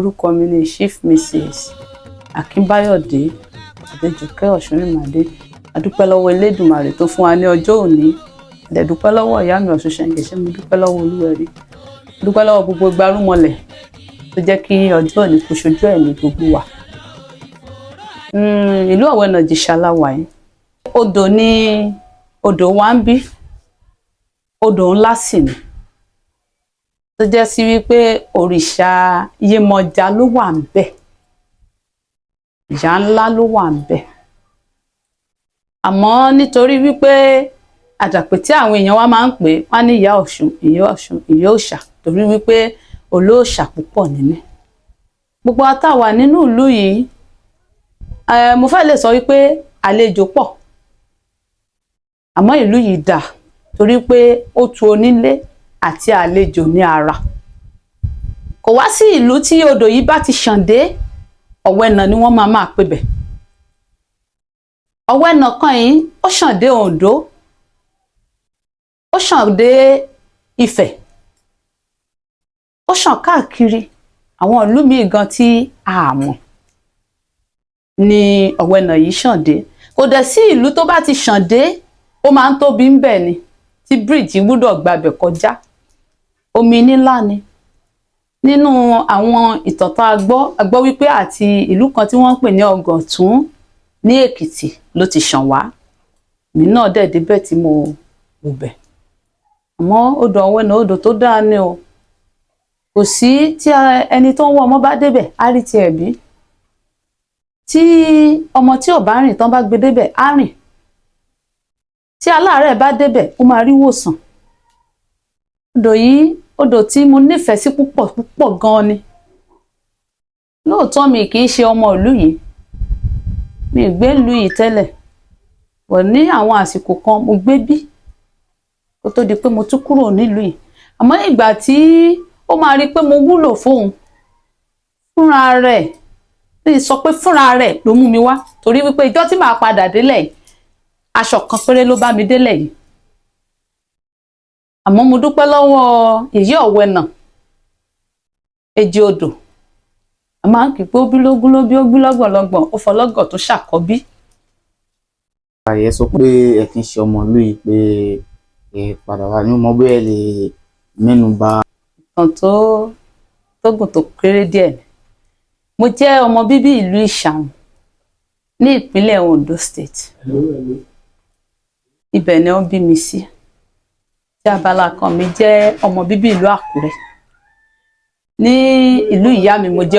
Orúkọ mi ni Chief Mrs. Akínbáyọ̀dé Adéjùkẹ́ Ọ̀ṣúnrìnmádé. A dúpẹ́ lọ́wọ́ Elédùmarè tó fún wa ní ọjọ́ òní. A dẹ̀ dúpẹ́ lọ́wọ́ ìyá mi Ọ̀ṣun Ṣẹ̀ǹgẹ̀ṣẹ̀, mo dúpẹ́ lọ́wọ́ Olúwẹ̀rí. Mo dúpẹ́ lọ́wọ́ gbogbo ìgbárùmọ̀lẹ̀ tó jẹ́ kí ọjọ́ òní kó ṣojú ẹ̀mí gbogbo wa. Ìlú Ọ̀wẹ́nàjìṣà la wà yìí. Odò ni odò wa ń bí. Odò ńlá sì ni. Tó jẹ́ sí wípé òrìṣà Yemọja ló wà ńbẹ̀. Ìyá ńlá ló wà ńbẹ̀. Àmọ́ nítorí wípé àdàpè tí àwọn èèyàn wa máa ń pè wọ́n ní ìyá Ọ̀ṣun, ìyá Ọ̀ṣun, ìyá òòṣà, torí wípé olóòṣà púpọ̀ nínú. Gbogbo wa tá wà nínú ìlú yìí, mo fẹ́ lè sọ wípé àlejò pọ̀. Àmọ́ ìlú yìí dà torí pé ó tu onílé àti àlejò ní ara. Kò wá sí ìlú tí odò yìí bá ti ṣàn dé, Ọ̀wẹ́nà ni wọ́n máa pè bẹ̀. Ọ̀wẹ́nà kan yìí ó ṣàn dé Oǹdó, ó ṣàn dé Ifẹ̀, ó ṣàn káàkiri àwọn ìlú míì gan tí a mọ̀ ni Ọ̀wẹ́nà yìí ṣàn dé. Kò dẹ̀ sí ìlú tó bá ti ṣàn dé, ó máa ń tóbi ń bẹ̀ ni, tí bíríìjì gbúdọ̀ gbabẹ̀ kọjá. Omi nílá ni. Nínú àwọn ìtàn tá a gbọ́ wípé àti ìlú kan tí wọ́n ń pè ní Ọ̀gàntún ní Èkìtì ló ti ṣàn wá. Èmi náà dẹ̀ débẹ̀ tí mo wò bẹ̀. Àmọ́ odò Ọ̀wẹ́nà odò tó dáa ni o. Kò sí tí ẹni tó ń wọ́ ọmọ bá débẹ̀ á rí tiẹ̀ bí. Tí ọmọ tí ò bá rìn tán bá gbé débẹ̀ á rìn. Tí aláàárẹ̀ bá débẹ̀ ó máa rí ìwòsàn. Odò yìí odò tí mo nífẹ̀ẹ́ sí púpọ̀ púpọ̀ gan ni. Lóòótọ́ mi kì í ṣe ọmọ ìlú yìí. Mi ò gbé ìlú yìí tẹ́lẹ̀. Wọ̀ ní àwọn àsìkò kan mo gbé bí. Kó tó di pé mo tún kúrò nílùú yìí. Àmọ́ ìgbà tí ó máa rí pé mo wúlò fóun, fúnra rẹ̀, ní sọ pé fúnra rẹ̀ ló mú mi wá. Torí wípé ìjọ́ tí màá padà délẹ̀ yìí, aṣọ kan péré ló bá mi délẹ̀ yìí. Àmọ́ mo dúpẹ́ lọ́wọ́ ìyá Ọ̀wẹ́nà, èjì odò. A máa ń kí pé ó bí lógún ló bí, ó bí lọ́gbọ̀nlọ́gbọ̀n, ó fọlọ́gọ̀ tó ṣàkọ́bí. Àyè sọ pé ẹ kì í ṣe ọmọ ìlú yìí, pé ẹ padà wá ní ọmọ bẹ́ẹ̀ lè mẹ́nu bà. Ìtàn tó gùn tó kéré díẹ̀ ni. Mo jẹ́ ọmọ bíbí ìlú Ìṣàrùn ní ìpínlẹ̀ Ondo State. Ibẹ̀ ni wọ́n bí mi sí. Tí abala kan mi jẹ́ ọmọ bíbí ìlú Àkúrẹ́. Ní ìlú ìyá mi mo jẹ́